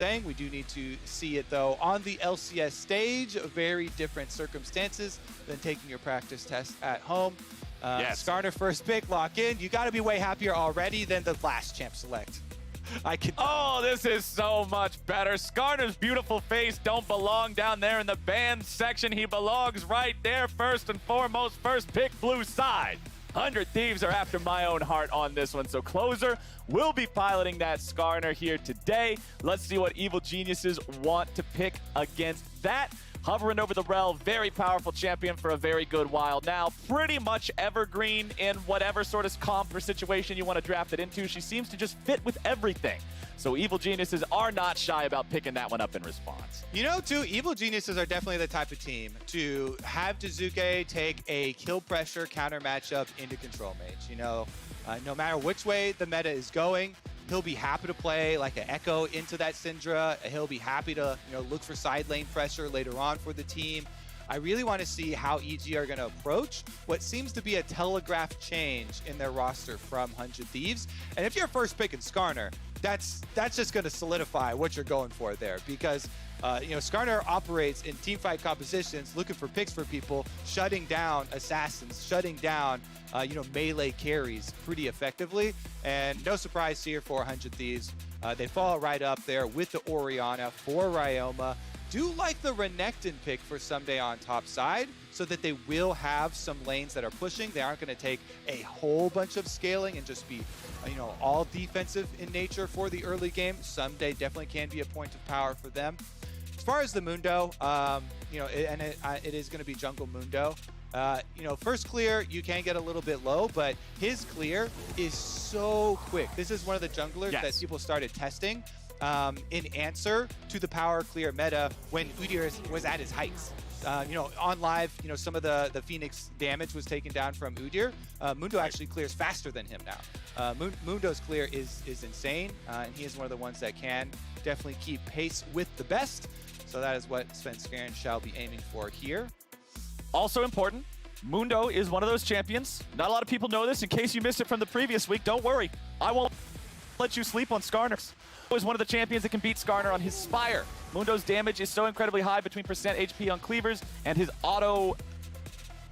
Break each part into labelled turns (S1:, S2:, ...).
S1: saying. We do need to see it, though, on the LCS stage. Very different circumstances than taking your practice test at home.
S2: Yes.
S1: Skarner first pick, lock in. You got to be way happier already than the last champ select.
S2: Oh, this is so much better. Skarner's beautiful face don't belong down there in the band section. He belongs right there, first and foremost. First pick, blue side. 100 Thieves are after my own heart on this one. So Closer will be piloting that Skarner here today. Let's see what Evil Geniuses want to pick against that. Hovering over the Rell, very powerful champion for a very good while now. Pretty much evergreen in whatever sort of comp or situation you want to draft it into. She seems to just fit with everything. So Evil Geniuses are not shy about picking that one up in response.
S1: You know, too, Evil Geniuses are definitely the type of team to have Jiizuke take a kill pressure counter matchup into control mage. You know, no matter which way the meta is going, he'll be happy to play like an Ekko into that Syndra. He'll be happy to, look for side lane pressure later on for the team. I really want to see how EG are going to approach what seems to be a telegraphed change in their roster from 100 Thieves. And if you're first picking Skarner, that's just going to solidify what you're going for there, because Skarner operates in teamfight compositions, looking for picks for people, shutting down assassins, shutting down melee carries pretty effectively. And no surprise here for 100 Thieves. They fall right up there with the Orianna for Ryoma. Do like the Renekton pick for Ssumday on top side, so that they will have some lanes that are pushing. They aren't going to take a whole bunch of scaling and just be, all defensive in nature for the early game. Ssumday definitely can be a point of power for them. As far as the Mundo, it is going to be jungle Mundo. First clear, you can get a little bit low, but his clear is so quick. This is one of the junglers that people started testing in answer to the power clear meta when Udyr was at his heights. On live, some of the Phoenix damage was taken down from Udyr. Mundo actually clears faster than him now. Mundo's clear is insane, and he is one of the ones that can definitely keep pace with the best. So that is what Svenskeren shall be aiming for here.
S2: Also important, Mundo is one of those champions. Not a lot of people know this. In case you missed it from the previous week, don't worry. I won't let you sleep on Skarner. Is one of the champions that can beat Skarner on his Spire. Mundo's damage is so incredibly high between percent HP on cleavers and his auto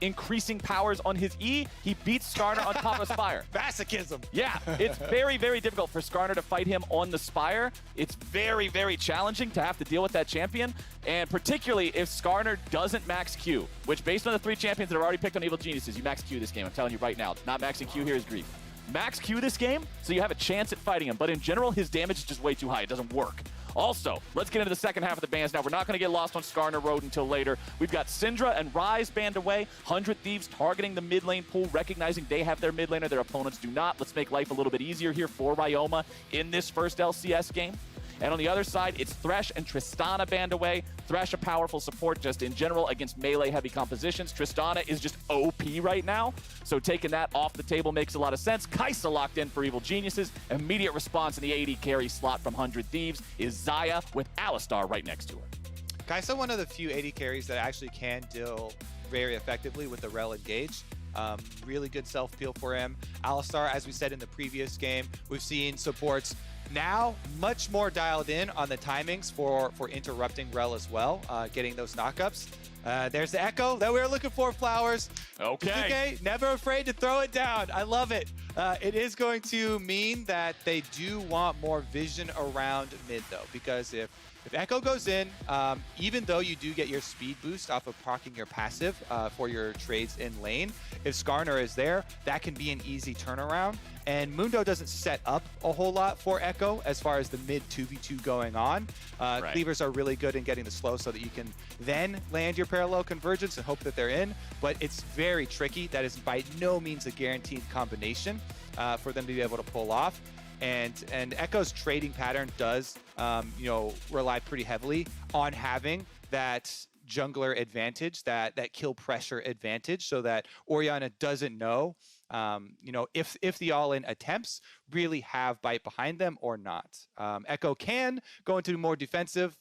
S2: increasing powers on his E. He beats Skarner on top of Spire.
S1: Masochism.
S2: Yeah, it's very, very difficult for Skarner to fight him on the Spire. It's very, very challenging to have to deal with that champion, and particularly if Skarner doesn't max Q, which based on the 3 champions that are already picked on Evil Geniuses, you max Q this game. I'm telling you right now, not maxing Q here is grief. Max Q this game, so you have a chance at fighting him, but in general, his damage is just way too high. It doesn't work. Also, let's get into the second half of the bans now. We're not going to get lost on Skarner Road until later. We've got Syndra and Ryze banned away. 100 Thieves targeting the mid lane pool, recognizing they have their mid laner, their opponents do not. Let's make life a little bit easier here for Ryoma in this first LCS game. And on the other side, it's Thresh and Tristana banned away. Thresh, a powerful support just in general against melee-heavy compositions. Tristana is just OP right now, so taking that off the table makes a lot of sense. Kaisa locked in for Evil Geniuses. Immediate response in the AD carry slot from 100 Thieves is Xayah with Alistar right next to her.
S1: Kaisa, one of the few AD carries that actually can deal very effectively with the Rell engage. Really good self-peel for him. Alistar, as we said in the previous game, we've seen supports now much more dialed in on the timings for interrupting Rell as well, getting those knockups. There's the Ekko that we were looking for, Flowers.
S2: Okay.
S1: Never afraid to throw it down. I love it. It is going to mean that they do want more vision around mid, though, because if Ekko goes in, even though you do get your speed boost off of proccing your passive for your trades in lane, if Skarner is there, that can be an easy turnaround. And Mundo doesn't set up a whole lot for Ekko as far as the mid 2v2 going on. Cleavers are really good in getting the slow so that you can then land your parallel convergence and hope that they're in. But it's very tricky. That is by no means a guaranteed combination for them to be able to pull off. And Ekko's trading pattern does, rely pretty heavily on having that jungler advantage, that kill pressure advantage, so that Orianna doesn't know, if the all-in attempts really have bite behind them or not. Ekko can go into a more defensive,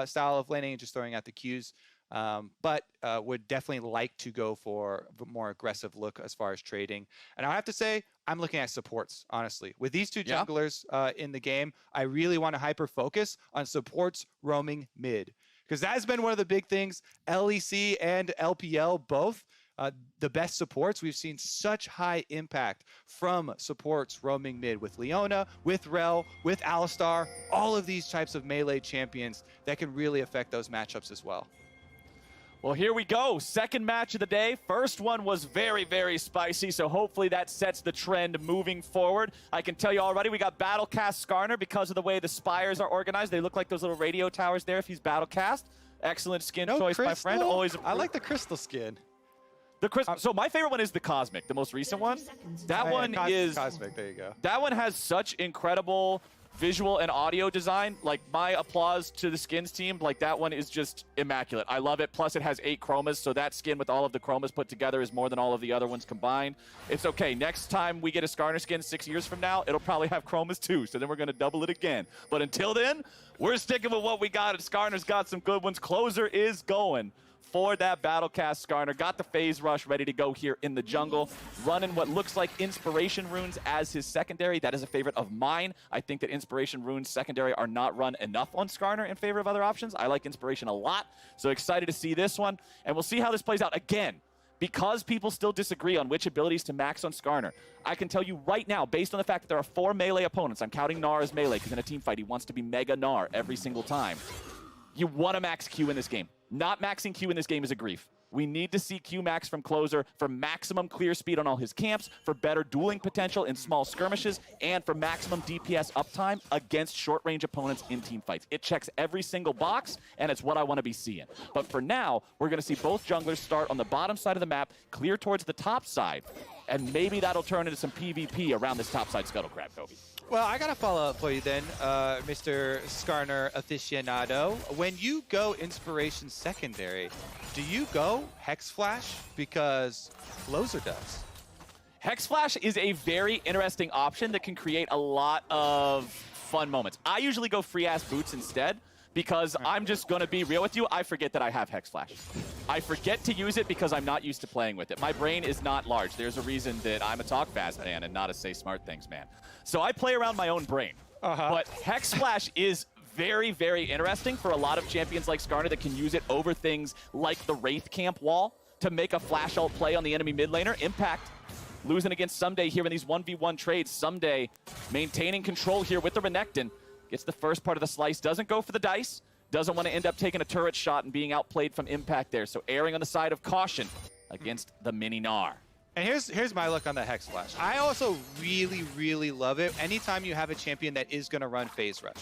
S1: style of laning and just throwing out the Qs. but would definitely like to go for a more aggressive look as far as trading. And I have to say, I'm looking at supports, honestly. With these two junglers in the game, I really want to hyper-focus on supports roaming mid, because that has been one of the big things. LEC and LPL both, the best supports. We've seen such high impact from supports roaming mid with Leona, with Rell, with Alistar, all of these types of melee champions that can really affect those matchups as well.
S2: Well, here we go. Second match of the day. First one was very, very spicy, so hopefully that sets the trend moving forward. I can tell you already, we got Battlecast Skarner because of the way the spires are organized. They look like those little radio towers there if he's Battlecast. Excellent skin choice,
S1: crystal.
S2: my friend. Always
S1: I like the crystal skin.
S2: So my favorite one is the Cosmic, the most recent one. That one is
S1: Cosmic. There you go.
S2: That one has such incredible visual and audio design. Like, my applause to the skins team. Like, that one is just immaculate. I love it. Plus, it has 8 chromas, so that skin with all of the chromas put together is more than all of the other ones combined. It's okay. Next time we get a Skarner skin 6 years from now, it'll probably have chromas too, so then we're going to double it again. But until then, we're sticking with what we got, and Skarner's got some good ones. Closer is going for that Battlecast Skarner. Got the phase rush ready to go here in the jungle. Running what looks like Inspiration Runes as his secondary. That is a favorite of mine. I think that Inspiration Runes secondary are not run enough on Skarner in favor of other options. I like Inspiration a lot, so excited to see this one. And we'll see how this plays out. Again, because people still disagree on which abilities to max on Skarner, I can tell you right now, based on the fact that there are 4 melee opponents, I'm counting Gnar as melee because in a team fight he wants to be Mega Gnar every single time. You want to max Q in this game. Not maxing Q in this game is a grief. We need to see Q max from Closer for maximum clear speed on all his camps, for better dueling potential in small skirmishes, and for maximum DPS uptime against short-range opponents in team fights. It checks every single box, and it's what I want to be seeing. But for now, we're going to see both junglers start on the bottom side of the map, clear towards the top side, and maybe that'll turn into some PvP around this top side Scuttle Crab, Kobe.
S1: Well, I got to follow up for you then, Mr. Skarner aficionado. When you go Inspiration Secondary, do you go Hex Flash? Because Closer does.
S2: Hex Flash is a very interesting option that can create a lot of fun moments. I usually go free-ass boots instead, because I'm just going to be real with you, I forget that I have Hex Flash. I forget to use it because I'm not used to playing with it. My brain is not large. There's a reason that I'm a talk fast man and not a say smart things man. So I play around my own brain. But Hex Flash is very, very interesting for a lot of champions like Skarner that can use it over things like the Wraith Camp wall to make a flash ult play on the enemy mid laner. Impact losing against Ssumday here in these 1v1 trades. Ssumday maintaining control here with the Renekton. Gets the first part of the slice, doesn't go for the dice, doesn't want to end up taking a turret shot and being outplayed from Impact there. So erring on the side of caution against the mini Gnar.
S1: And here's my look on the Hex Flash. I also really, really love it anytime you have a champion that is going to run phase rush.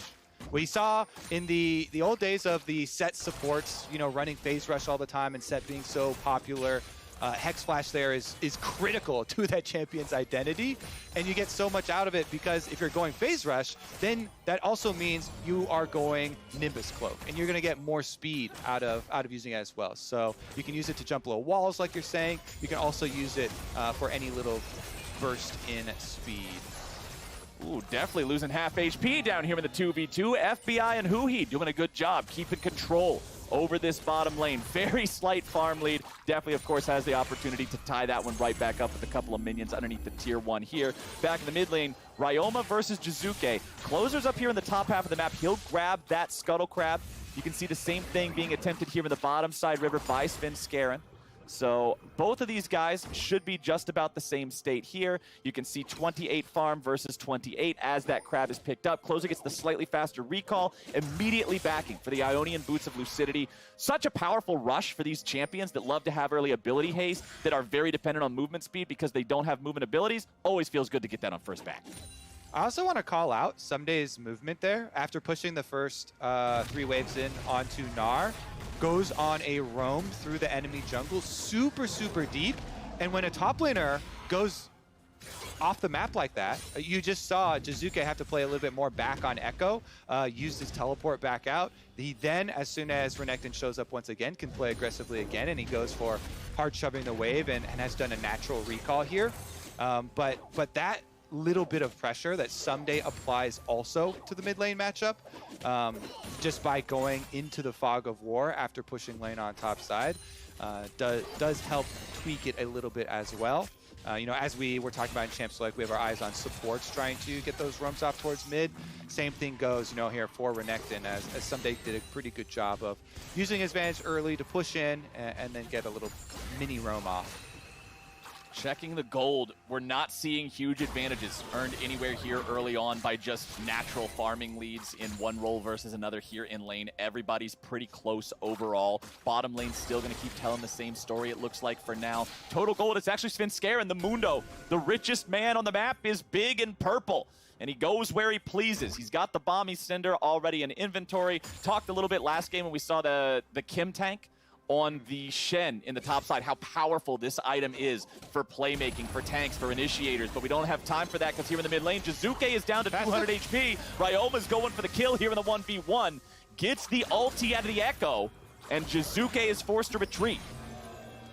S1: We saw in the old days of the set supports, you know, running phase rush all the time and set being so popular. Hex Flash there is critical to that champion's identity, and you get so much out of it because if you're going phase rush, then that also means you are going Nimbus Cloak, and you're going to get more speed out of using it as well. So you can use it to jump low walls, like you're saying. You can also use it for any little burst in speed.
S2: Ooh, definitely losing half HP down here in the 2v2. FBI and Huhi doing a good job keeping control over this bottom lane. Very slight farm lead. Definitely, of course, has the opportunity to tie that one right back up with a couple of minions underneath the tier 1 here. Back in the mid lane, Ryoma versus Jiizuke. Closer's up here in the top half of the map. He'll grab that Scuttle Crab. You can see the same thing being attempted here in the bottom side river by Svenskeren. So both of these guys should be just about the same state here. You can see 28 farm versus 28 as that crab is picked up. Closer gets the slightly faster recall, immediately backing for the Ionian Boots of Lucidity. Such a powerful rush for these champions that love to have early ability haste, that are very dependent on movement speed because they don't have movement abilities. Always feels good to get that on first back.
S1: I also want to call out Ssumday's movement there. After pushing the first 3 waves in onto Gnar, goes on a roam through the enemy jungle super, super deep. And when a top laner goes off the map like that, you just saw Jiizuke have to play a little bit more back on Ekko, used his teleport back out. He then, as soon as Renekton shows up once again, can play aggressively again, and he goes for hard shoving the wave and has done a natural recall here. But that little bit of pressure that Ssumday applies also to the mid lane matchup, just by going into the fog of war after pushing lane on top side, does help tweak it a little bit as well. You know, as we were talking about in Champ Select, we have our eyes on supports trying to get those roams off towards mid. Same thing goes, you know, here for Renekton, as Ssumday did a pretty good job of using his advantage early to push in and then get a little mini roam off.
S2: Checking the gold, we're not seeing huge advantages earned anywhere here early on by just natural farming leads in one role versus another here in lane. Everybody's pretty close overall. Bottom lane's still going to keep telling the same story, it looks like, for now. Total gold, it's actually Svenskeren, the Mundo. The richest man on the map is big and purple, and he goes where he pleases. He's got the Bomby Cinder already in inventory. Talked a little bit last game when we saw the Kim tank on the Shen in the top side, how powerful this item is for playmaking, for tanks, for initiators, but we don't have time for that because here in the mid lane, Jiizuke is down to 200 HP. Ryoma's going for the kill here in the 1v1, gets the ulti out of the Ekko, and Jiizuke is forced to retreat.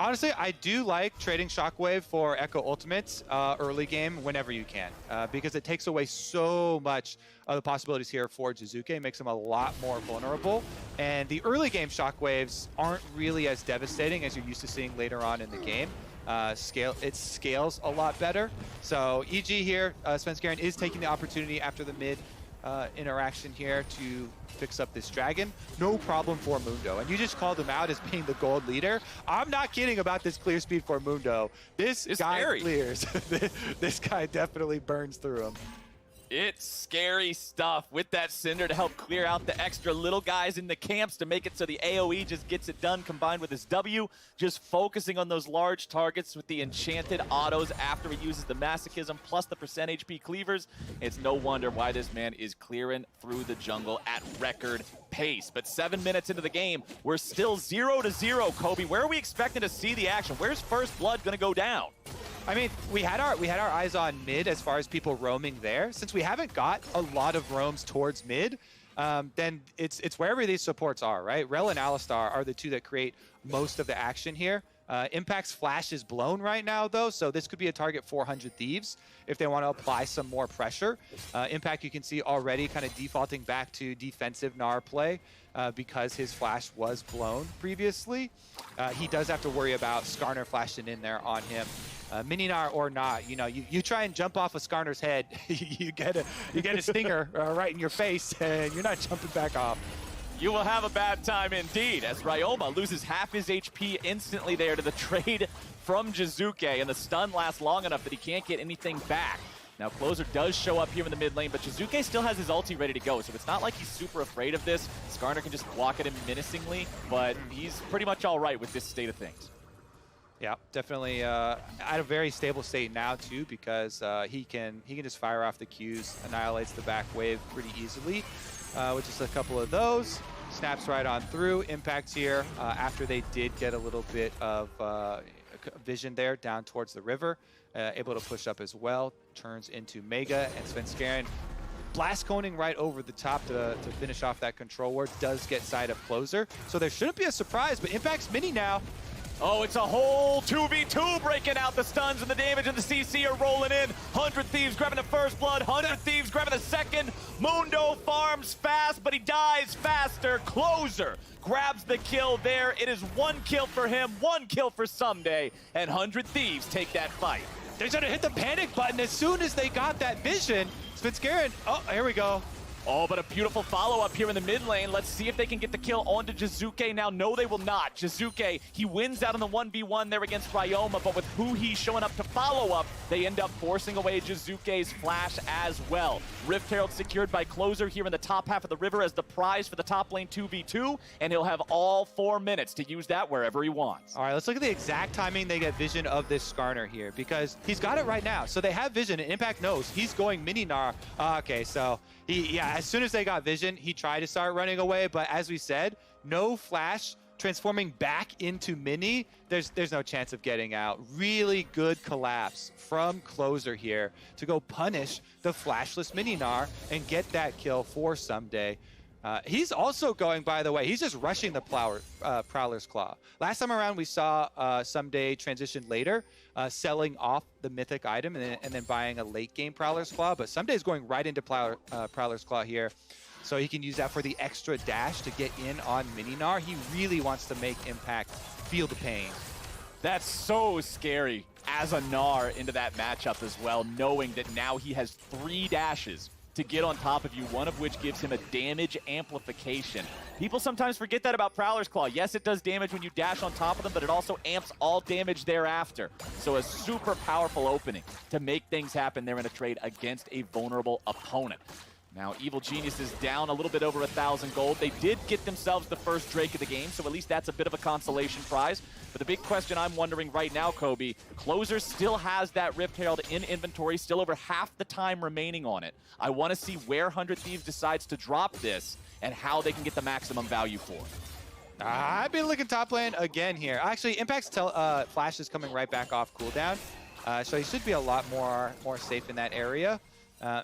S1: Honestly, I do like trading Shockwave for Ekko ultimates early game whenever you can, because it takes away so much of the possibilities here for Jiizuke, makes him a lot more vulnerable. And the early game Shockwaves aren't really as devastating as you're used to seeing later on in the game. It scales a lot better. So EG here, Svenskeren is taking the opportunity after the mid interaction here to fix up this dragon. No problem for Mundo. And you just called him out as being the gold leader. I'm not kidding about this clear speed for Mundo. This guy clears. This guy definitely burns through him.
S2: It's scary stuff with that Cinder to help clear out the extra little guys in the camps to make it so the AoE just gets it done, combined with his W, just focusing on those large targets with the enchanted autos after he uses the masochism plus the percent HP cleavers. It's no wonder why this man is clearing through the jungle at record pace. But 7 minutes into the game, we're still 0-0, Kobe. Where are we expecting to see the action? Where's first blood going to go down?
S1: I mean, we had our eyes on mid as far as people roaming there. Since we haven't got a lot of roams towards mid, then it's wherever these supports are, right? Rell and Alistar are the two that create most of the action here. Impact's flash is blown right now, though, so this could be a target 400 Thieves if they want to apply some more pressure. Impact, you can see already kind of defaulting back to defensive Gnar play because his flash was blown previously. He does have to worry about Skarner flashing in there on him. Mini Gnar or not, you know, you try and jump off of Skarner's head, you get a stinger right in your face, and you're not jumping back off.
S2: You will have a bad time indeed, as Ryoma loses half his HP instantly there to the trade from Jiizuke, and the stun lasts long enough that he can't get anything back. Now, Closer does show up here in the mid lane, but Jiizuke still has his ulti ready to go, so it's not like he's super afraid of this. Skarner can just walk at him menacingly, but he's pretty much all right with this state of things.
S1: Yeah, definitely at a very stable state now too, because he can just fire off the Qs, annihilates the back wave pretty easily, with just a couple of those. Snaps right on through. Impacts here after they did get a little bit of vision there down towards the river, able to push up as well. Turns into Mega, and Svenskeren blast coning right over the top to finish off that control ward. Does get side of Closer, so there shouldn't be a surprise, but Impact's mini now.
S2: Oh, it's a whole 2v2 breaking out. The stuns and the damage and the CC are rolling in. 100 Thieves grabbing the first blood. 100 Thieves grabbing the second. Mundo farms fast, but he dies faster. Closer grabs the kill there. It is 1 kill for him, 1 kill for Ssumday, and 100 Thieves take that fight.
S1: They're going to hit the panic button as soon as they got that vision. Svenskeren, oh, here we go.
S2: Oh, but a beautiful follow-up here in the mid lane. Let's see if they can get the kill onto Jiizuke now. No, they will not. Jiizuke, he wins out on the 1v1 there against Ryoma, but with Huhi showing up to follow up, they end up forcing away Jiizuke's flash as well. Rift Herald secured by Closer here in the top half of the river as the prize for the top lane 2v2, and he'll have all 4 minutes to use that wherever he wants.
S1: All right, let's look at the exact timing they get vision of this Skarner here, because he's got it right now. So they have vision, and Impact knows he's going mini Gnar. Okay, so as soon as they got vision, he tried to start running away, but as we said, no flash transforming back into mini, there's no chance of getting out. Really good collapse from Closer here to go punish the flashless mini Gnar and get that kill for Ssumday. He's also going, by the way, he's just rushing the Prowler's Claw. Last time around, we saw Ssumday transition later, selling off the mythic item and then buying a late game Prowler's Claw. But Ssumday's going right into Prowler's Claw here. So he can use that for the extra dash to get in on Gnar. He really wants to make Impact feel the pain.
S2: That's so scary as a Gnar into that matchup as well, knowing that now he has 3 dashes to get on top of you, one of which gives him a damage amplification. People sometimes forget that about Prowler's Claw. Yes, it does damage when you dash on top of them, but it also amps all damage thereafter. So a super powerful opening to make things happen there in a trade against a vulnerable opponent. Now, Evil Genius is down a little bit over 1,000 gold. They did get themselves the first Drake of the game, so at least that's a bit of a consolation prize. But the big question I'm wondering right now, Kobe, Closer still has that Rift Herald in inventory, still over half the time remaining on it. I want to see where 100 Thieves decides to drop this and how they can get the maximum value for it.
S1: I've been looking top lane again here. Actually, Impact's Flash is coming right back off cooldown, so he should be a lot more safe in that area.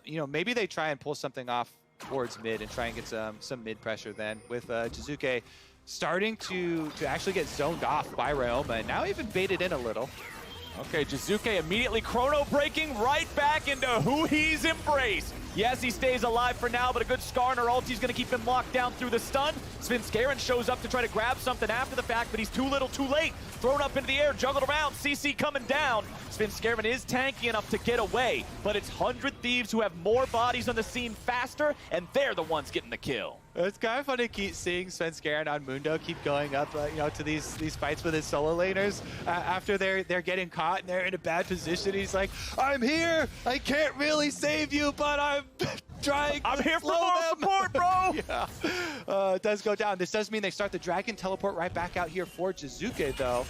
S1: You know, maybe they try and pull something off towards mid and try and get some mid pressure then with Jiizuke starting to actually get zoned off by Ryoma and now even baited in a little.
S2: Okay, Jiizuke immediately chrono breaking right back into Huhi's embrace. Yes, he stays alive for now, but a good Skarner ulti's going to keep him locked down through the stun. Svenskeren shows up to try to grab something after the fact, but he's too little too late. Thrown up into the air, juggled around, CC coming down. Svenskeren is tanky enough to get away, but it's 100 Thieves who have more bodies on the scene faster, and they're the ones getting the kill.
S1: It's kind of funny to keep seeing Svenskeren on Mundo keep going up, you know, to these fights with his solo laners after they're getting caught and they're in a bad position. He's like, "I'm here. I can't really save you, but I'm trying.
S2: I'm here for
S1: slow
S2: more
S1: them."
S2: support, bro."
S1: Yeah, it does go down. This does mean they start the Dragon teleport right back out here for Jiizuke, though.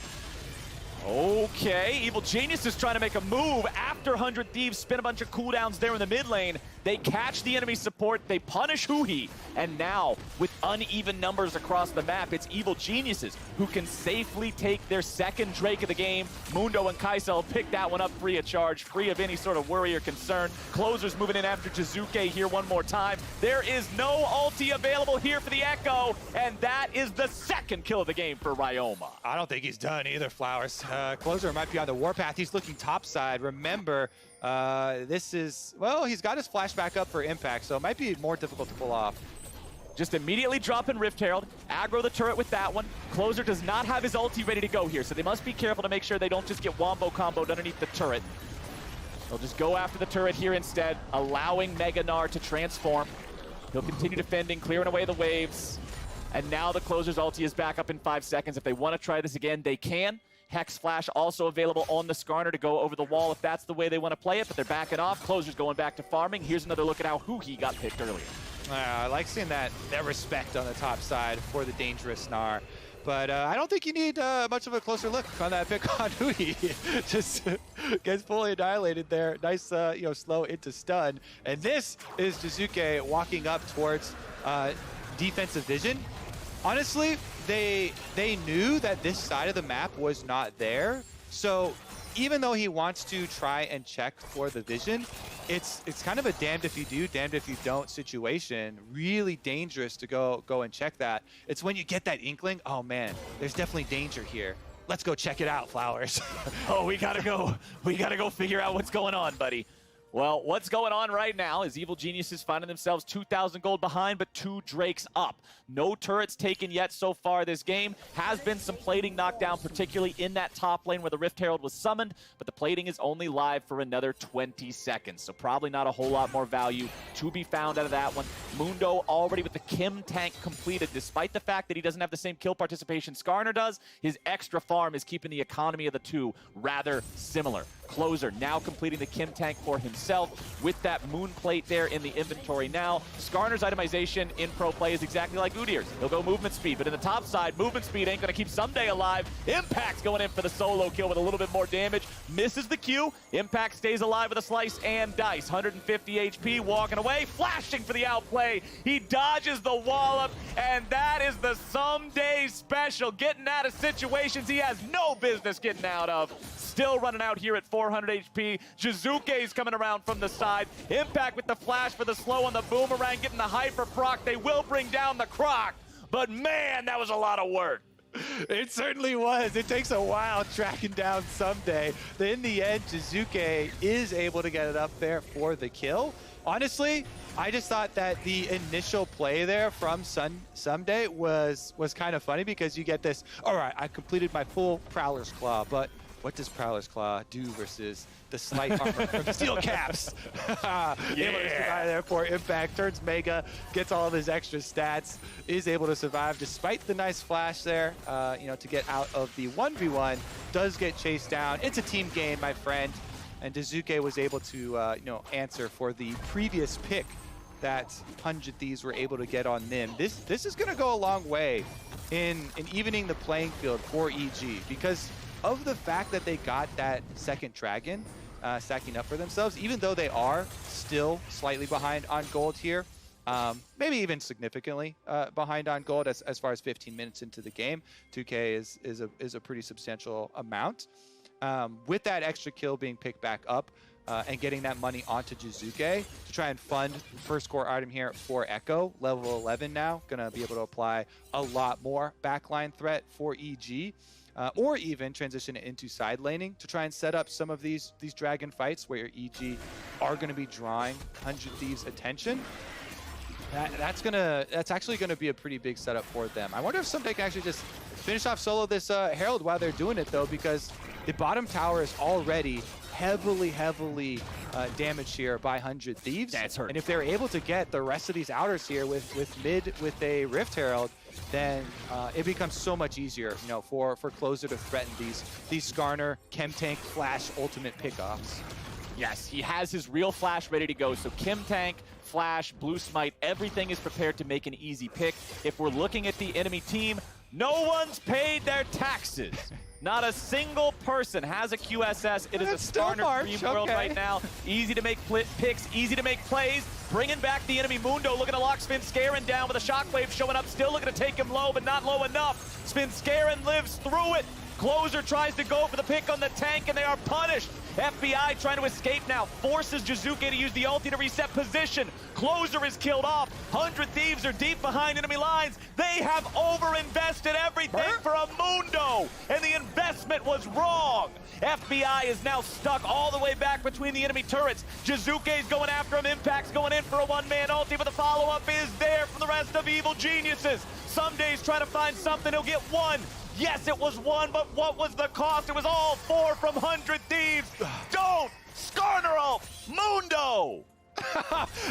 S2: Okay, Evil Genius is trying to make a move after 100 Thieves spin a bunch of cooldowns there in the mid lane. They catch the enemy support, they punish Huhi, and now, with uneven numbers across the map, it's Evil Geniuses who can safely take their second Drake of the game. Mundo and Kaisa will pick that one up free of charge, free of any sort of worry or concern. Closer's moving in after Jiizuke here one more time. There is no ulti available here for the Ekko, and that is the second kill of the game for Ryoma.
S1: I don't think he's done either, Flowers. Closer might be on the warpath. He's looking topside. Remember, this is, well, he's got his flash back up for Impact, so it might be more difficult to pull off.
S2: Just immediately drop in Rift Herald, aggro the turret with that one. Closer does not have his ulti ready to go here, so they must be careful to make sure they don't just get wombo comboed underneath the turret. They'll just go after the turret here instead, allowing Gnar to transform. He'll continue defending, clearing away the waves. And now the Closer's ulti is back up in 5 seconds. If they want to try this again, they can. Hex Flash also available on the Skarner to go over the wall if that's the way they want to play it, but they're backing off. Closer's going back to farming. Here's another look at how Huhi got picked earlier.
S1: I like seeing that respect on the top side for the dangerous Gnar. But I don't think you need much of a closer look on that pick on Huhi. Just gets fully annihilated there. Nice, you know, slow into stun. And this is Jiizuke walking up towards defensive vision. Honestly, they knew that this side of the map was not there. So even though he wants to try and check for the vision, it's kind of a damned if you do, damned if you don't situation. Really dangerous to go and check that. It's when you get that inkling, oh man, there's definitely danger here. Let's go check it out, Flowers.
S2: Oh, we gotta go. We gotta go figure out what's going on, buddy. Well, what's going on right now is Evil Geniuses finding themselves 2,000 gold behind, but 2 Drakes up. No turrets taken yet so far this game. Has been some plating knocked down, particularly in that top lane where the Rift Herald was summoned, but the plating is only live for another 20 seconds, so probably not a whole lot more value to be found out of that one. Mundo already with the Kim tank completed, despite the fact that he doesn't have the same kill participation Skarner does. His extra farm is keeping the economy of the two rather similar. Closer now completing the Kim tank for himself with that moon plate there in the inventory now. Skarner's itemization in pro play is exactly like Udyr's. He'll go movement speed, but in the top side, movement speed ain't gonna keep Ssumday alive. Impact's going in for the solo kill with a little bit more damage. Misses the Q. Impact stays alive with a slice and dice. 150 HP, walking away, flashing for the outplay. He dodges the wallop, and that is the Ssumday special. Getting out of situations he has no business getting out of. Still running out here at 400 HP. Jiizuke's coming around down from the side. Impact with the flash for the slow on the boomerang, getting the hyper proc. They will bring down the croc, but man, that was a lot of work.
S1: It certainly was. It takes a while tracking down Ssumday. But in the end, Jiizuke is able to get it up there for the kill. Honestly, I just thought that the initial play there from Ssumday was kind of funny because you get this, all right, I completed my full Prowler's Claw, but what does Prowler's Claw do versus the slight armor from Steel Caps? Able to survive there for Impact, turns Mega, gets all of his extra stats, is able to survive despite the nice flash there, to get out of the 1v1, does get chased down. It's a team game, my friend, and Jiizuke was able to, answer for the previous pick that 100 Thieves were able to get on them. This is going to go a long way in evening the playing field for EG because of the fact that they got that second dragon stacking up for themselves, even though they are still slightly behind on gold here, maybe even significantly behind on gold as far as 15 minutes into the game. 2K is a pretty substantial amount. With that extra kill being picked back up and getting that money onto Jiizuke to try and fund first core item here for Ekko, level 11 now, gonna be able to apply a lot more backline threat for EG. Or even transition it into side laning to try and set up some of these dragon fights where your EG are going to be drawing 100 Thieves' attention. That's actually going to be a pretty big setup for them. I wonder if Ssumday can actually just finish off solo this Herald while they're doing it though, because the bottom tower is already heavily damaged here by 100 Thieves.
S2: That's hurt.
S1: And if they're able to get the rest of these outers here with mid with a Rift Herald, then it becomes so much easier, for Closer to threaten these Skarner, Chem Tank, Flash, ultimate pickoffs.
S2: Yes, he has his real flash ready to go. So Chem Tank, Flash, Blue Smite, everything is prepared to make an easy pick. If we're looking at the enemy team, no one's paid their taxes. Not a single person has a QSS. It is a Skarner dream world right now. Easy to make picks, easy to make plays. Bringing back the enemy Mundo, looking to lock Svenskeren down with a shockwave showing up. Still looking to take him low, but not low enough. Svenskeren lives through it. Closer tries to go for the pick on the tank, and they are punished. FBI trying to escape now, forces Jiizuke to use the ulti to reset position. Closer is killed off. 100 Thieves are deep behind enemy lines. They have over-invested everything for a Mundo, and the investment was wrong. FBI is now stuck all the way back between the enemy turrets. Jiizuke's going after him. Impact's going in for a one-man ulti, but the follow-up is there from the rest of Evil Geniuses. Ssumday's trying to find something. He'll get one. Yes, it was one, but what was the cost? It was all four from 100 Thieves. Don't! Skarner ult! Mundo!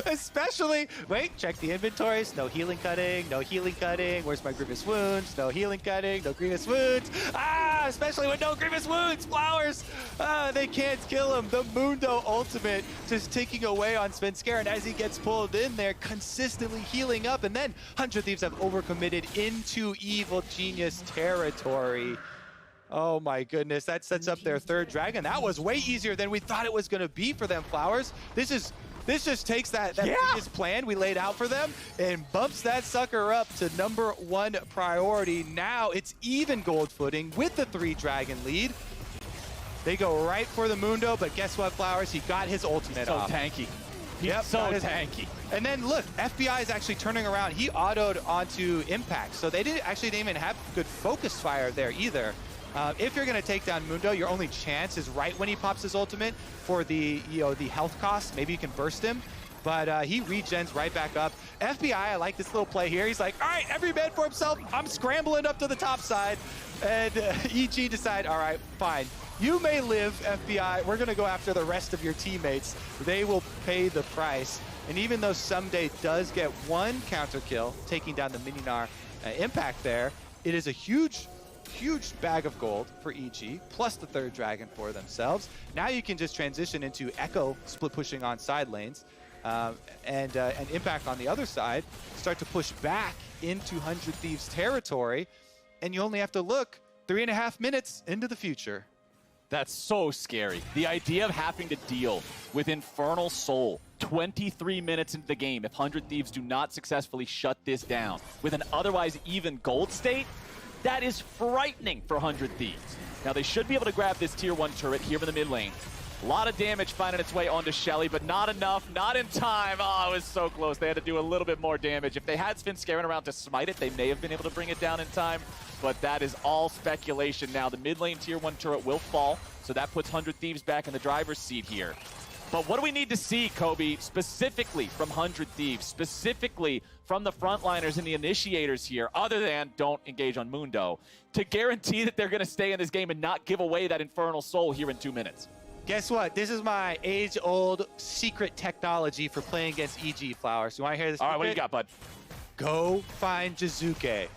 S1: Especially, wait, check the inventories. No healing cutting, no healing cutting. Where's my grievous wounds? No healing cutting, no grievous wounds. Especially with no grievous wounds. Flowers, they can't kill him. The Mundo ultimate just ticking away on Svenskeren as he gets pulled in there, consistently healing up. And then 100 Thieves have overcommitted into Evil Genius territory. Oh my goodness, that sets up their third dragon. That was way easier than we thought it was going to be for them, Flowers. This just takes that previous plan we laid out for them and bumps that sucker up to #1 priority. Now it's even gold footing with the 3-dragon lead. They go right for the Mundo, but guess what, Flowers? He got his ultimate off.
S2: So tanky. He's so tanky.
S1: And then look, FBI is actually turning around. He autoed onto Impact, so they didn't even have good focus fire there either. If you're going to take down Mundo, your only chance is right when he pops his ultimate for the the health cost. Maybe you can burst him, but he regens right back up. FBI, I like this little play here. He's like, all right, every man for himself. I'm scrambling up to the top side. And EG decide, all right, fine. You may live, FBI. We're going to go after the rest of your teammates. They will pay the price. And even though Ssumday does get one counter kill, taking down the Ignar Impact there, it is a huge bag of gold for EG, plus the third dragon for themselves. Now you can just transition into Ekko split pushing on side lanes, and Impact on the other side, start to push back into 100 Thieves territory, and you only have to look 3.5 minutes into the future.
S2: That's so scary. The idea of having to deal with Infernal Soul 23 minutes into the game if 100 Thieves do not successfully shut this down with an otherwise even gold state, that is frightening for 100 Thieves. Now they should be able to grab this tier 1 turret here in the mid lane. A lot of damage finding its way onto Shelly, but not enough, not in time. Oh, it was so close. They had to do a little bit more damage. If they had Svenskeren around to smite it, they may have been able to bring it down in time, but that is all speculation now. The mid lane tier 1 turret will fall, so that puts 100 Thieves back in the driver's seat here. But what do we need to see, Kobe, specifically from 100 Thieves, specifically from the frontliners and the initiators here, other than don't engage on Mundo, to guarantee that they're going to stay in this game and not give away that Infernal Soul here in 2 minutes?
S1: Guess what? This is my age-old secret technology for playing against EG, Flowers. You want to hear this?
S2: All right, what do you got, bud?
S1: Go find Jiizuke.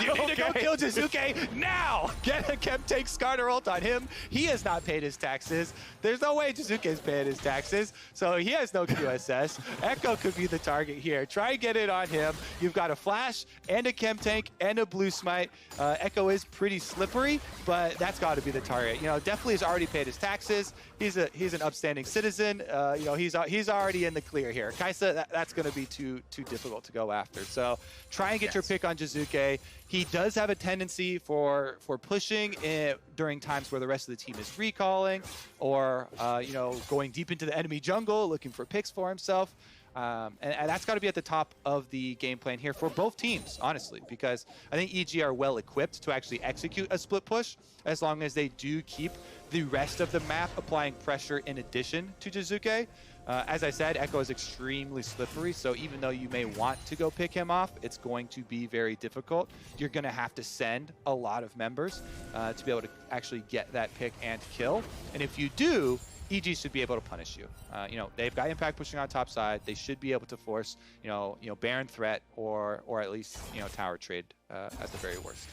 S1: You need to go kill Jiizuke now! Get a Chem take Skarner ult on him. He has not paid his taxes. There's no way Jiizuke is paying his taxes, so he has no QSS. Ekko could be the target here. Try and get it on him. You've got a flash and a Chem tank and a blue smite. Ekko is pretty slippery, but that's got to be the target. You know, Deftly has already paid his taxes. He's an upstanding citizen. You know, he's already in the clear here. Kaisa, that's going to be too difficult to go after. So try and get your pick on Jiizuke. He does have a tendency for pushing during times where the rest of the team is recalling or you know, going deep into the enemy jungle looking for picks for himself. And that's got to be at the top of the game plan here for both teams, honestly, because I think EG are well equipped to actually execute a split push as long as they do keep the rest of the map applying pressure in addition to Jiizuke. As I said, Ekko is extremely slippery, so even though you may want to go pick him off, it's going to be very difficult. You're going to have to send a lot of members to be able to actually get that pick and kill. And if you do, EG should be able to punish you. You know, they've got impact pushing on top side. They should be able to force, you know, Baron threat or at least, you know, tower trade at the very worst.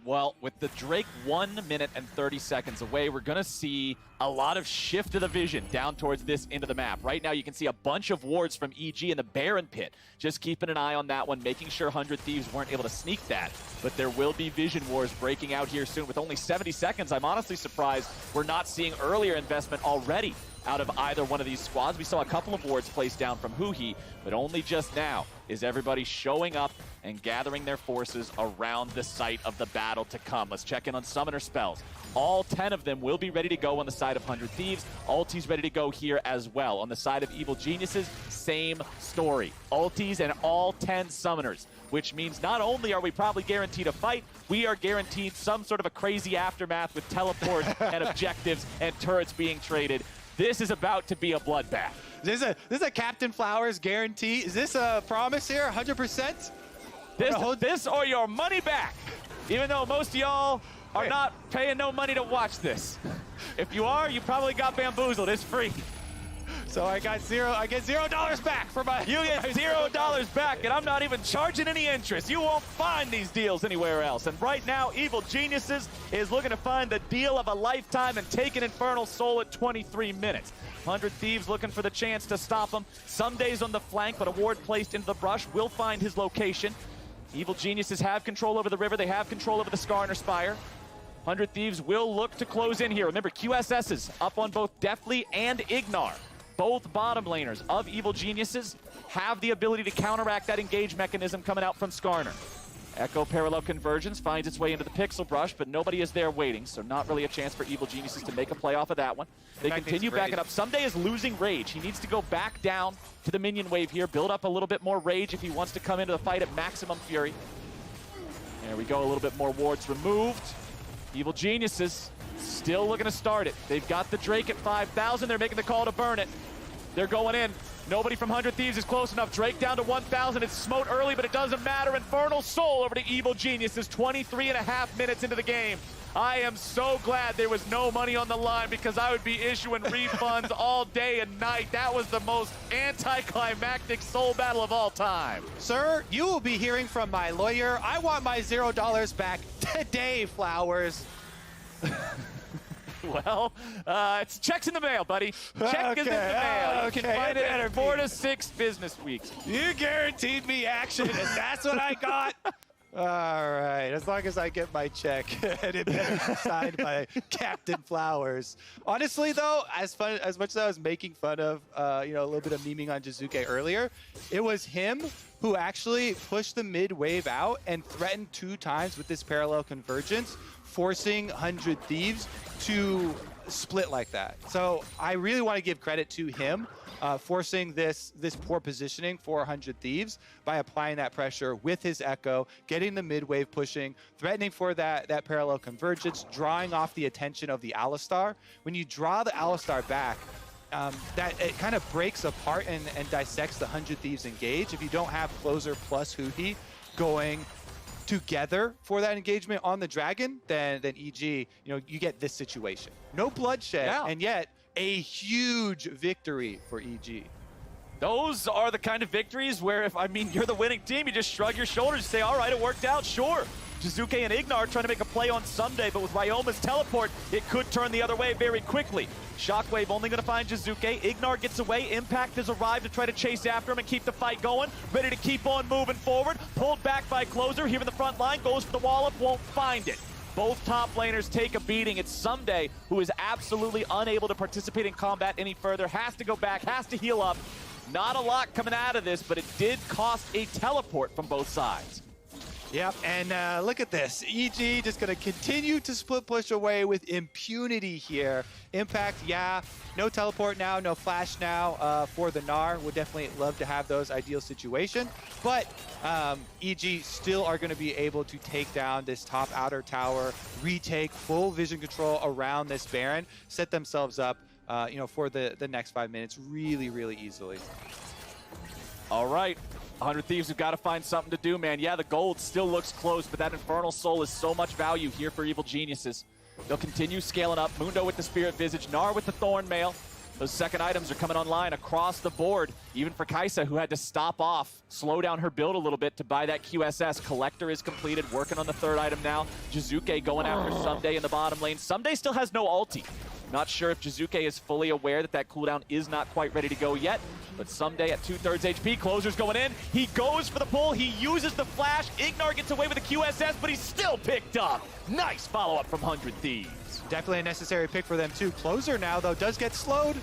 S2: Well, with the Drake 1 minute and 30 seconds away, we're going to see a lot of shift of the vision down towards this end of the map. Right now, you can see a bunch of wards from EG in the Baron pit. Just keeping an eye on that one, making sure 100 Thieves weren't able to sneak that. But there will be vision wars breaking out here soon. With only 70 seconds, I'm honestly surprised we're not seeing earlier investment already out of either one of these squads. We saw a couple of wards placed down from Huhi, but only just now is everybody showing up and gathering their forces around the site of the battle to come. Let's check in on summoner spells. All 10 of them will be ready to go on the side of 100 Thieves. Ultis ready to go here as well. On the side of Evil Geniuses, same story. Ultis and all 10 summoners, which means not only are we probably guaranteed a fight, we are guaranteed some sort of a crazy aftermath with teleports and objectives and turrets being traded. This is about to be a bloodbath.
S1: This is a Captain Flowers guarantee. Is this a promise here, 100%?
S2: This or your money back. Even though most of y'all are not paying no money to watch this. If you are, you probably got bamboozled. It's free.
S1: So I get $0 back for my...
S2: You get $0 back, and I'm not even charging any interest. You won't find these deals anywhere else. And right now, Evil Geniuses is looking to find the deal of a lifetime and take an Infernal Soul at 23 minutes. 100 Thieves looking for the chance to stop him. Sumday's on the flank, but a ward placed into the brush will find his location. Evil Geniuses have control over the river. They have control over the Skarner Spire. 100 Thieves will look to close in here. Remember, QSS's up on both Deftly and Ignar. Both bottom laners of Evil Geniuses have the ability to counteract that engage mechanism coming out from Skarner. Ekko parallel convergence finds its way into the pixel brush, but nobody is there waiting, so not really a chance for Evil Geniuses to make a play off of that one. They continue backing up. Ssumday is losing rage. He needs to go back down to the minion wave here, build up a little bit more rage if he wants to come into the fight at maximum fury. There we go, a little bit more wards removed. Evil Geniuses still looking to start it. They've got the Drake at 5,000. They're making the call to burn it. They're going in. Nobody from 100 Thieves is close enough. Drake down to 1,000. It's smote early, but it doesn't matter. Infernal Soul over to Evil Geniuses. 23.5 minutes into the game. I am so glad there was no money on the line because I would be issuing refunds all day and night. That was the most anticlimactic soul battle of all time.
S1: Sir, you will be hearing from my lawyer. I want my $0 back today, Flowers.
S2: Well, it's checks in the mail, buddy. Check is in the mail. You can find it in 4 to 6 business weeks.
S1: You guaranteed me action, and that's what I got. All right, as long as I get my check, and it better be signed by Captain Flowers. Honestly, though, as much as I was making fun of, you know, a little bit of memeing on Jiizuke earlier, it was him who actually pushed the mid wave out and threatened 2 times with this parallel convergence, forcing 100 Thieves to split like that. So I really want to give credit to him forcing this poor positioning for 100 Thieves by applying that pressure with his Ekko, getting the mid wave pushing, threatening for that parallel convergence, drawing off the attention of the Alistar. When you draw the Alistar back, that it kind of breaks apart and dissects the 100 Thieves engage. If you don't have Closer plus Huhi going together for that engagement on the Dragon, then EG, you get this situation. No bloodshed, and yet a huge victory for EG.
S2: Those are the kind of victories where if, you're the winning team, you just shrug your shoulders and say, all right, it worked out, sure. Jiizuke and Ignar trying to make a play on Ssumday, but with Ryoma's teleport, it could turn the other way very quickly. Shockwave only going to find Jiizuke. Ignar gets away. Impact has arrived to try to chase after him and keep the fight going. Ready to keep on moving forward. Pulled back by Closer here in the front line. Goes for the wall up, won't find it. Both top laners take a beating. It's Ssumday, who is absolutely unable to participate in combat any further. Has to go back, has to heal up. Not a lot coming out of this, but it did cost a teleport from both sides.
S1: Yep, and look at this. EG just going to continue to split push away with impunity here. Impact, yeah, no teleport now, no flash now for the Gnar. Would definitely love to have those ideal situation. But EG still are going to be able to take down this top outer tower, retake full vision control around this Baron, set themselves up for the next 5 minutes really easily.
S2: All right. 100 Thieves have got to find something to do, man. Yeah, the gold still looks close, but that Infernal Soul is so much value here for Evil Geniuses. They'll continue scaling up. Mundo with the Spirit Visage, Gnar with the Thorn Mail. Those second items are coming online across the board, even for Kaisa, who had to stop off, slow down her build a little bit to buy that QSS. Collector is completed, working on the third item now. Jiizuke going after Ssumday in the bottom lane. Ssumday still has no ulti. Not sure if Jiizuke is fully aware that cooldown is not quite ready to go yet, but Ssumday at 2/3 HP. Closer's going in. He goes for the pull. He uses the flash. Ignar gets away with the QSS, but he's still picked up. Nice follow-up from 100 Thieves.
S1: Definitely a necessary pick for them too. Closer now, though, does get slowed.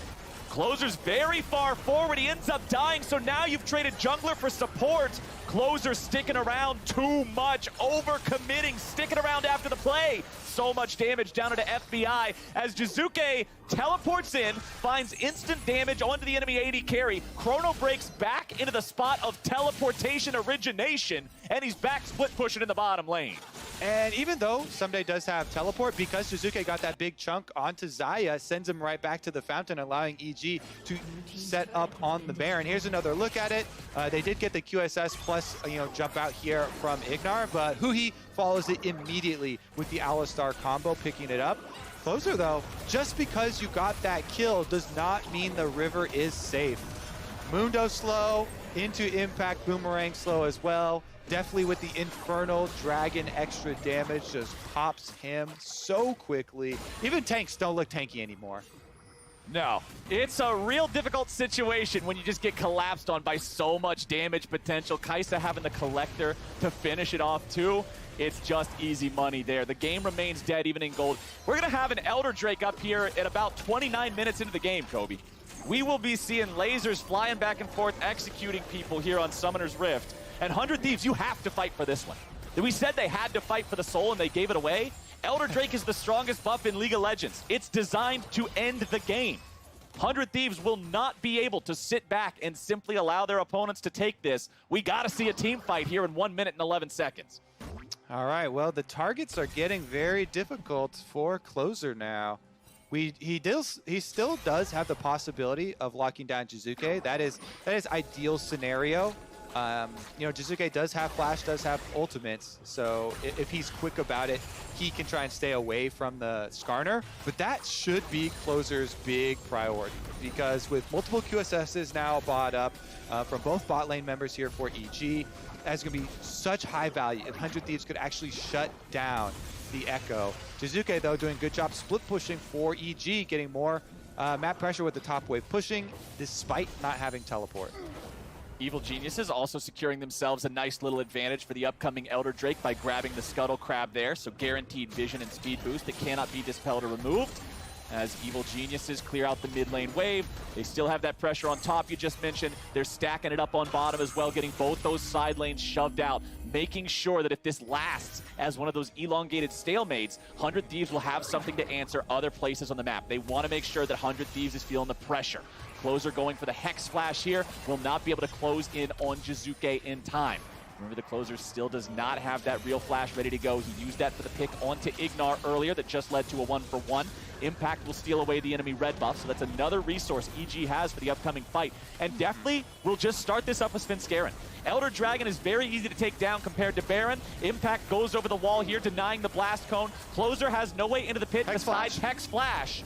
S2: Closer's very far forward. He ends up dying, so now you've traded jungler for support. Closer sticking around too much, over-committing, sticking around after the play. So much damage down into FBI as Jiizuke teleports in, finds instant damage onto the enemy AD carry. Chrono breaks back into the spot of teleportation origination, and he's back split pushing in the bottom lane.
S1: And even though Ssumday does have teleport, because Jiizuke got that big chunk onto Xayah, sends him right back to the fountain, allowing EG to set up on the Baron. Here's another look at it. They did get the QSS plus, jump out here from Ignar, but Huhi follows it immediately with the Alistar combo, picking it up. Closer, though, just because you got that kill does not mean the river is safe. Mundo slow, into Impact, Boomerang slow as well. Definitely with the Infernal Dragon extra damage, just pops him so quickly. Even tanks don't look tanky anymore.
S2: No, it's a real difficult situation when you just get collapsed on by so much damage potential. Kaisa having the Collector to finish it off too. It's just easy money there. The game remains dead even in gold. We're going to have an Elder Drake up here at about 29 minutes into the game, Kobe. We will be seeing lasers flying back and forth, executing people here on Summoner's Rift. And 100 Thieves, you have to fight for this one. We said they had to fight for the soul and they gave it away. Elder Drake is the strongest buff in League of Legends. It's designed to end the game. 100 Thieves will not be able to sit back and simply allow their opponents to take this. We got to see a team fight here in 1 minute and 11 seconds.
S1: All right, well, the targets are getting very difficult for Closer now. He still does have the possibility of locking down Jiizuke. That is ideal scenario. Jiizuke does have flash, does have ultimates, so if he's quick about it, he can try and stay away from the Skarner. But that should be Closer's big priority, because with multiple QSSs now bought up from both bot lane members here for EG, that's going to be such high value. And 100 Thieves could actually shut down the Ekko. Jiizuke, though, doing a good job split pushing for EG, getting more map pressure with the top wave pushing, despite not having teleport.
S2: Evil Geniuses also securing themselves a nice little advantage for the upcoming Elder Drake by grabbing the Scuttle Crab there, so guaranteed vision and speed boost that cannot be dispelled or removed. as Evil Geniuses clear out the mid lane wave. They still have that pressure on top you just mentioned. They're stacking it up on bottom as well, getting both those side lanes shoved out, making sure that if this lasts as one of those elongated stalemates, 100 Thieves will have something to answer other places on the map. They want to make sure that 100 Thieves is feeling the pressure. Closer going for the Hex Flash here, will not be able to close in on Jiizuke in time. Remember, the closer still does not have that real flash ready to go. He used that for the pick onto Ignar earlier that just led to a 1-for-1. Impact will steal away the enemy red buff, so that's another resource EG has for the upcoming fight. And Deftly will just start this up with Svenskeren. Elder Dragon is very easy to take down compared to Baron. Impact goes over the wall here, denying the blast cone. Closer has no way into the pit besides Hex Flash.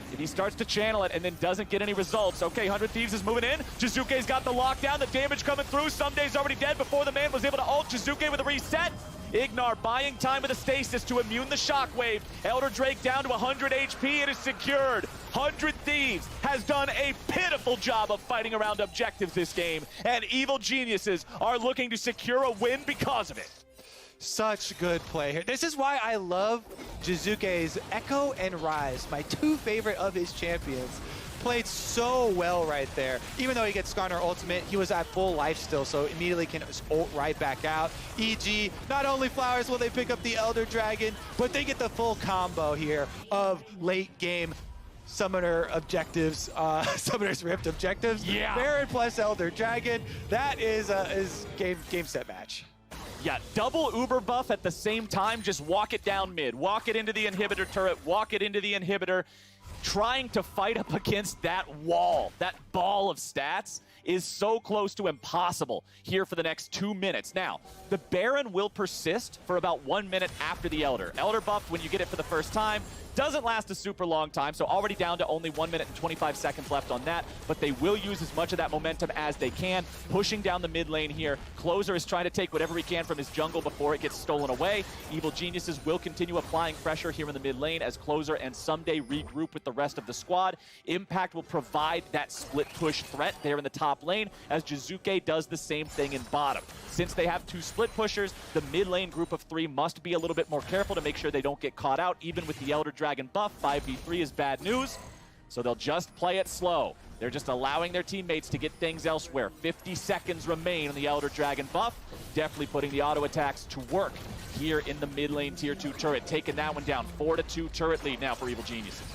S2: If he starts to channel it and then doesn't get any results, okay, 100 Thieves is moving in. Jiizuke's got the lockdown, the damage coming through. Ssumday's already dead before the man was able to ult Jiizuke with a reset. Ignar buying time with a stasis to immune the shockwave. Elder Drake down to 100 HP. It is secured. 100 Thieves has done a pitiful job of fighting around objectives this game, and Evil Geniuses are looking to secure a win because of it.
S1: Such good play here. This is why I love Jiizuke's Ekko and Rise, my two favorite of his champions. Played so well right there. Even though he gets Skarner ultimate, he was at full life still, so immediately can ult right back out. EG, not only flowers will they pick up the Elder Dragon, but they get the full combo here of late game Summoner objectives, Summoner's Rift objectives.
S2: Yeah.
S1: Baron plus Elder Dragon. That is game set match.
S2: Yeah, double Uber buff at the same time. Just walk it down mid. Walk it into the inhibitor turret. Walk it into the inhibitor. Trying to fight up against that wall, that ball of stats, is so close to impossible here for the next 2 minutes. Now, the Baron will persist for about 1 minute after the Elder. Elder buff, when you get it for the first time, doesn't last a super long time, so already down to only 1 minute and 25 seconds left on that, but they will use as much of that momentum as they can, pushing down the mid lane here. Closer is trying to take whatever he can from his jungle before it gets stolen away. Evil Geniuses will continue applying pressure here in the mid lane as Closer and Ssumday regroup with the rest of the squad. Impact will provide that split push threat there in the top lane as Jiizuke does the same thing in bottom. Since they have two split pushers, the mid lane group of three must be a little bit more careful to make sure they don't get caught out. Even with the Elder Dragon buff, 5v3 is bad news, so they'll just play it slow. They're just allowing their teammates to get things elsewhere. 50 seconds remain on the Elder Dragon buff. Definitely putting the auto attacks to work here in the mid lane tier 2 turret, taking that one down. 4-2 turret lead now for Evil Geniuses.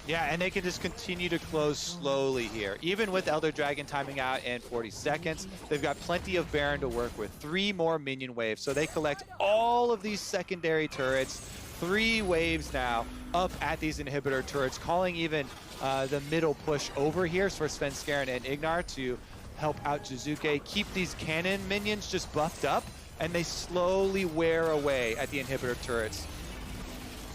S1: Yeah, and they can just continue to close slowly here. Even with Elder Dragon timing out in 40 seconds, they've got plenty of Baron to work with. 3 more minion waves, so they collect all of these secondary turrets. 3 waves now up at these inhibitor turrets, calling even the middle push over here for Svenskeren and Ignar to help out Jiizuke. Keep these cannon minions just buffed up, and they slowly wear away at the inhibitor turrets.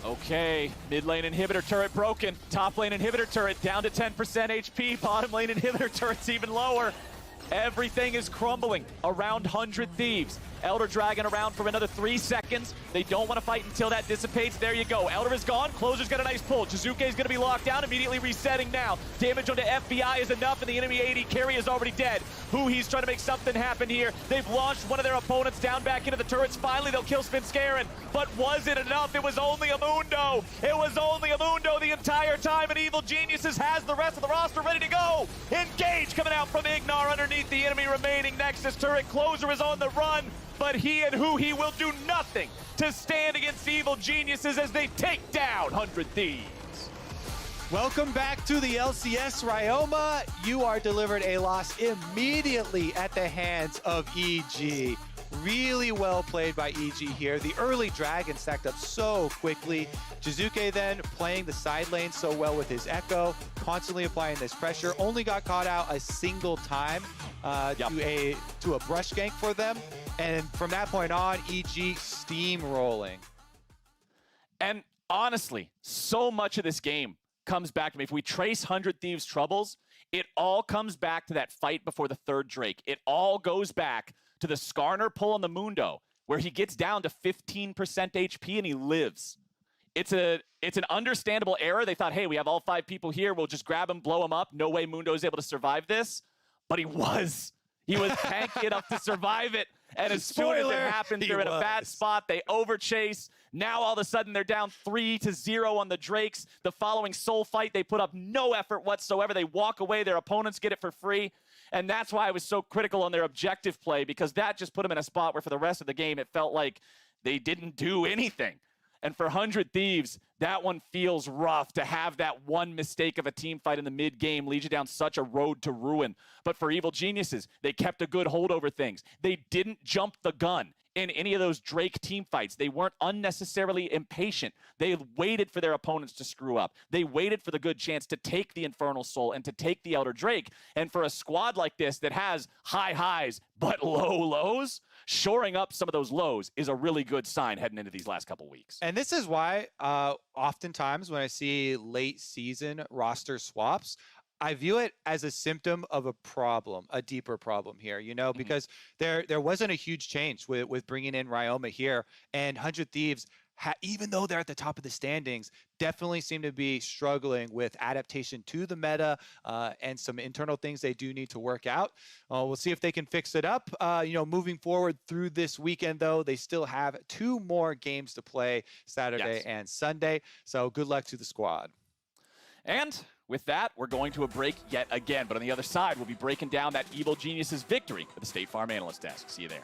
S2: Okay, mid lane inhibitor turret broken. Top lane inhibitor turret down to 10% HP. Bottom lane inhibitor turret's even lower. Everything is crumbling around 100 Thieves. Elder Dragon around for another 3 seconds. They don't want to fight until that dissipates. There you go. Elder is gone. Closer's got a nice pull. Jiizuke is going to be locked down. Immediately resetting now. Damage onto FBI is enough, and the enemy AD carry is already dead. Huhi's trying to make something happen here. They've launched one of their opponents down back into the turrets. Finally, they'll kill Svenskeren. But was it enough? It was only a Mundo. It was only a Mundo the entire time, and Evil Geniuses has the rest of the roster ready to go. Engage coming out from Ignar underneath the enemy remaining Nexus turret. Closer is on the run, but he and Huhi will do nothing to stand against Evil Geniuses as they take down 100 Thieves.
S1: Welcome back to the LCS, Ryoma. You are delivered a loss immediately at the hands of EG. Really well played by EG here. The early Dragon stacked up so quickly. Jiizuke then playing the side lane so well with his Ekko, constantly applying this pressure. Only got caught out a single time to a brush gank for them. And from that point on, EG steamrolling.
S2: And honestly, so much of this game comes back to me. If we trace 100 Thieves' troubles, it all comes back to that fight before the third Drake. It all goes back to the Skarner pull on the Mundo, where he gets down to 15% HP and he lives. It's an understandable error. They thought, hey, we have all 5 people here. We'll just grab him, blow him up. No way Mundo's able to survive this. But he was. He was tanky enough to survive it. And as soon as it happens, they're in a bad spot. They overchase. Now all of a sudden they're down 3-0 on the Drakes. The following soul fight, they put up no effort whatsoever. They walk away. Their opponents get it for free. And that's why I was so critical on their objective play, because that just put them in a spot where for the rest of the game, it felt like they didn't do anything. And for 100 Thieves, that one feels rough to have that one mistake of a team fight in the mid-game lead you down such a road to ruin. But for Evil Geniuses, they kept a good hold over things. They didn't jump the gun in any of those Drake team fights. They weren't unnecessarily impatient. They waited for their opponents to screw up. They waited for the good chance to take the Infernal Soul and to take the Elder Drake. And for a squad like this that has high highs but low lows, shoring up some of those lows is a really good sign heading into these last couple weeks.
S1: And this is why oftentimes when I see late season roster swaps, I view it as a symptom of a problem, a deeper problem here, you know, because there wasn't a huge change with bringing in Ryoma here, and 100 Thieves, even though they're at the top of the standings, definitely seem to be struggling with adaptation to the meta and some internal things they do need to work out. We'll see if they can fix it up. You know, moving forward through this weekend, though, they still have 2 more games to play, Saturday and Sunday. So good luck to the squad.
S2: And with that, we're going to a break yet again. But on the other side, we'll be breaking down that Evil Geniuses victory at the State Farm Analyst Desk. See you there.